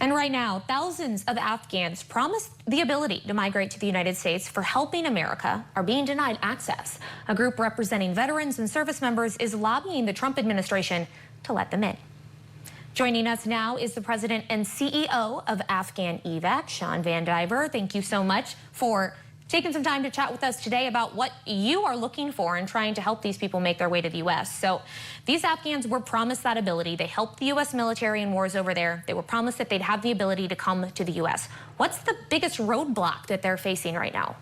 And right now, thousands of Afghans promised the ability to migrate to the United States for Helping America are being denied access. A group representing veterans and service members is lobbying the Trump administration to let them in. Joining us now is the president and CEO of AfghanEvac, Shawn VanDiver. Thank you so much for taking some time to chat with us today about what you are looking for in trying to help these people make their way to the U.S. So these Afghans were promised that ability. They helped the U.S. military in wars over there. They were promised that they'd have the ability to come to the U.S. What's the biggest roadblock that they're facing right now?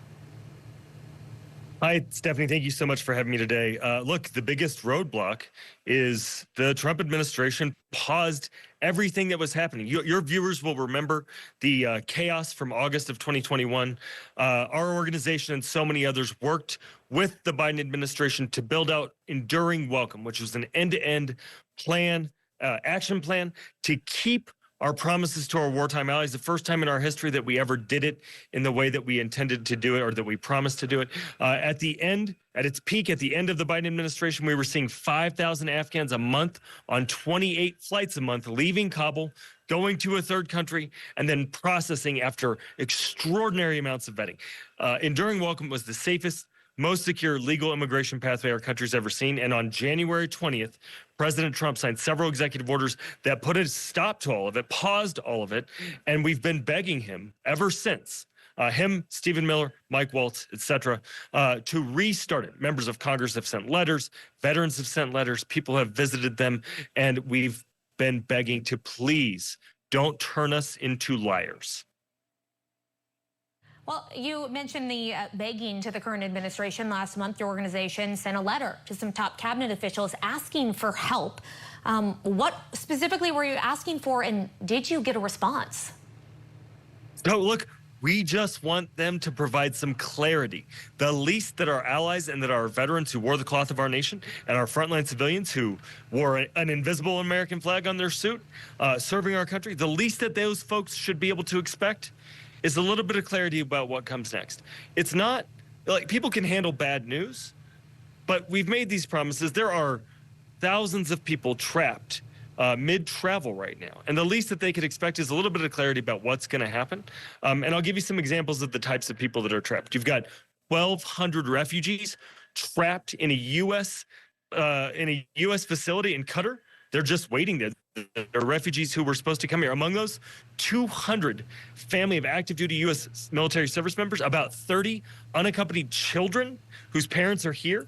Hi, Stephanie. Thank you so much for having me today. Look, the biggest roadblock is the Trump administration paused everything that was happening. Your viewers will remember the chaos from August of 2021. Our organization and so many others worked with the Biden administration to build out Enduring Welcome, which was an end-to-end plan, action plan to keep our promises to our wartime allies, the first time in our history that we ever did it in the way that we intended to do it, or that we promised to do it. At the end, at its peak, at the end of the Biden administration, we were seeing 5,000 Afghans a month on 28 flights a month, leaving Kabul, going to a third country, and then processing after extraordinary amounts of vetting. Enduring Welcome was the safest, most secure legal immigration pathway our country's ever seen. And on January 20th, President Trump signed several executive orders that put a stop to all of it, paused all of it. And we've been begging him ever since, him, Stephen Miller, Mike Waltz, et cetera, to restart it. Members of Congress have sent letters, veterans have sent letters, people have visited them, and we've been begging to please don't turn us into liars. Well, you mentioned the begging to the current administration. Last month, your organization sent a letter to some top cabinet officials asking for help. What specifically were you asking for, and did you get a response? So, look, we just want them to provide some clarity. The least that our allies and that our veterans who wore the cloth of our nation and our frontline civilians who wore an invisible American flag on their suit, serving our country, the least that those folks should be able to expect is a little bit of clarity about what comes next. It's not like people can handle bad news, but we've made these promises. There are thousands of people trapped mid-travel right now. And the least that they could expect is a little bit of clarity about what's going to happen. And I'll give you some examples of the types of people that are trapped. You've got 1,200 refugees trapped in a U.S. Facility in Qatar. They're just waiting there. There are refugees who were supposed to come here. Among those, 200 family of active duty U.S. military service members, about 30 unaccompanied children whose parents are here.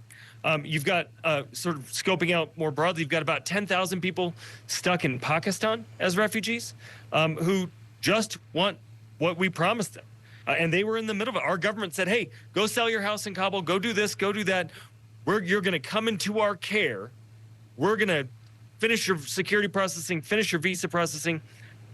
You've got, sort of scoping out more broadly, you've got about 10,000 people stuck in Pakistan as refugees who just want what we promised them. And they were in the middle of it. Our government said, hey, go sell your house in Kabul, go do this, go do that. You're going to come into our care. We're going to finish your security processing, finish your visa processing,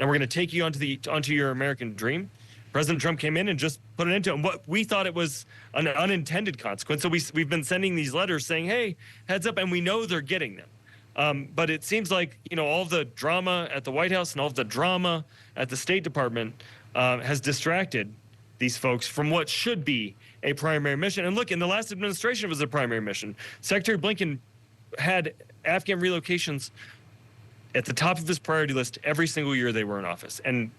and we're going to take you onto your American dream. President Trump came in and just put an end to it. And what we thought it was an unintended consequence. So we've been sending these letters saying, hey, heads up, and we know they're getting them. But it seems like, all the drama at the White House and all of the drama at the State Department has distracted these folks from what should be a primary mission. And look, in the last administration, it was a primary mission. Secretary Blinken had Afghan relocations at the top of his priority list every single year they were in office. And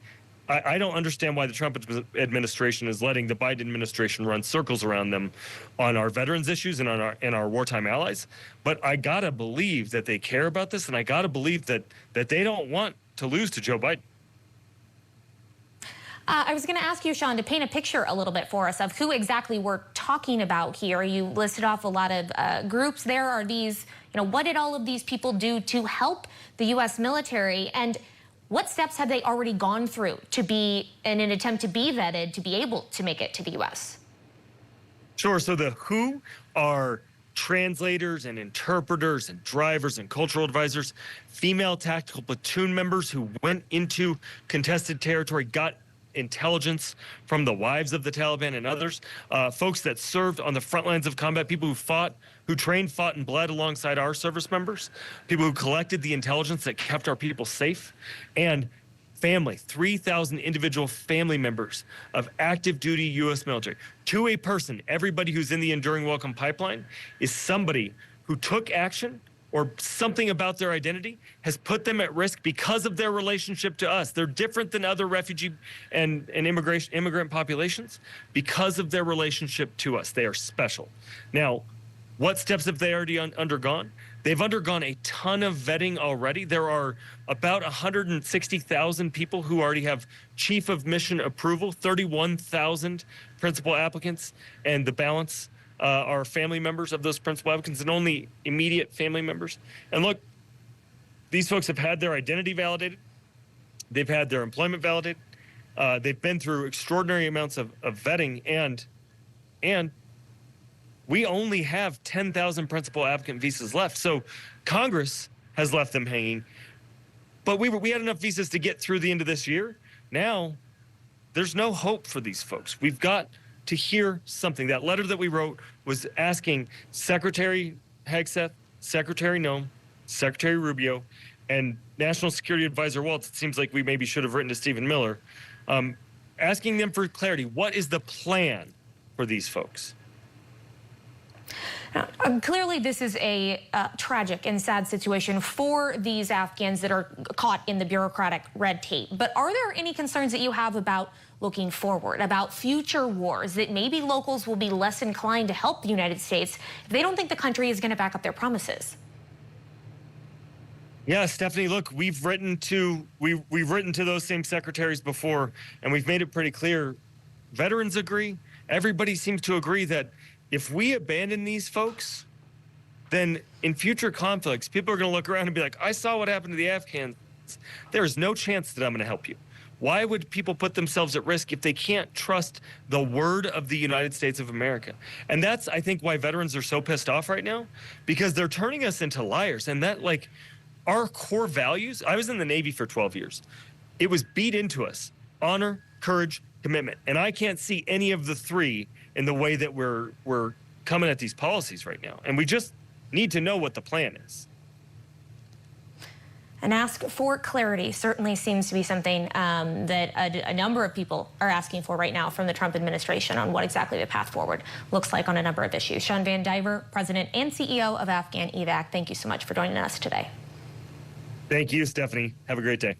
I don't understand why the Trump administration is letting the Biden administration run circles around them on our veterans issues and on our wartime allies. But I gotta believe that they care about this, and I gotta believe that they don't want to lose to Joe Biden. I was going to ask you, Shawn, to paint a picture a little bit for us of who exactly we're talking about here. You listed off a lot of groups there. Are these, what did all of these people do to help the U.S. military? And what steps have they already gone through to be, in an attempt to be vetted, to be able to make it to the U.S.? Sure. So the who are translators and interpreters and drivers and cultural advisors, female tactical platoon members who went into contested territory, got intelligence from the wives of the Taliban and others, folks that served on the front lines of combat, people who fought, who trained, fought, and bled alongside our service members, people who collected the intelligence that kept our people safe, and family, 3,000 individual family members of active duty U.S. military. To a person, everybody who's in the Enduring Welcome pipeline is somebody who took action, or something about their identity has put them at risk because of their relationship to us. They're different than other refugee and immigrant populations because of their relationship to us. They are special. Now, what steps have they already undergone? They've undergone a ton of vetting already. There are about 160,000 people who already have chief of mission approval, 31,000 principal applicants, and the balance are family members of those principal applicants and only immediate family members. And look, these folks have had their identity validated. They've had their employment validated. They've been through extraordinary amounts of vetting, and we only have 10,000 principal applicant visas left. So Congress has left them hanging, but we had enough visas to get through the end of this year. Now there's no hope for these folks. We've got to hear something. That letter that we wrote was asking Secretary Hegseth, Secretary Noem, Secretary Rubio, and National Security Advisor Waltz. It seems like we maybe should have written to Stephen Miller, asking them for clarity. What is the plan for these folks? Now, clearly, this is a tragic and sad situation for these Afghans that are caught in the bureaucratic red tape. But are there any concerns that you have about looking forward, about future wars, that maybe locals will be less inclined to help the United States if they don't think the country is going to back up their promises? Yeah, Stephanie, look, we've written to those same secretaries before, and we've made it pretty clear. Veterans agree. Everybody seems to agree that if we abandon these folks, then in future conflicts, people are going to look around and be like, I saw what happened to the Afghans. There is no chance that I'm going to help you. Why would people put themselves at risk if they can't trust the word of the United States of America? And that's, I think, why veterans are so pissed off right now, because they're turning us into liars. And that, like, our core values, I was in the Navy for 12 years. It was beat into us: honor, courage, commitment. And I can't see any of the three in the way that we're coming at these policies right now. And we just need to know what the plan is. And ask for clarity certainly seems to be something that a number of people are asking for right now from the Trump administration on what exactly the path forward looks like on a number of issues. Shawn VanDiver, President and CEO of AfghanEvac, thank you so much for joining us today. Thank you, Stephanie. Have a great day.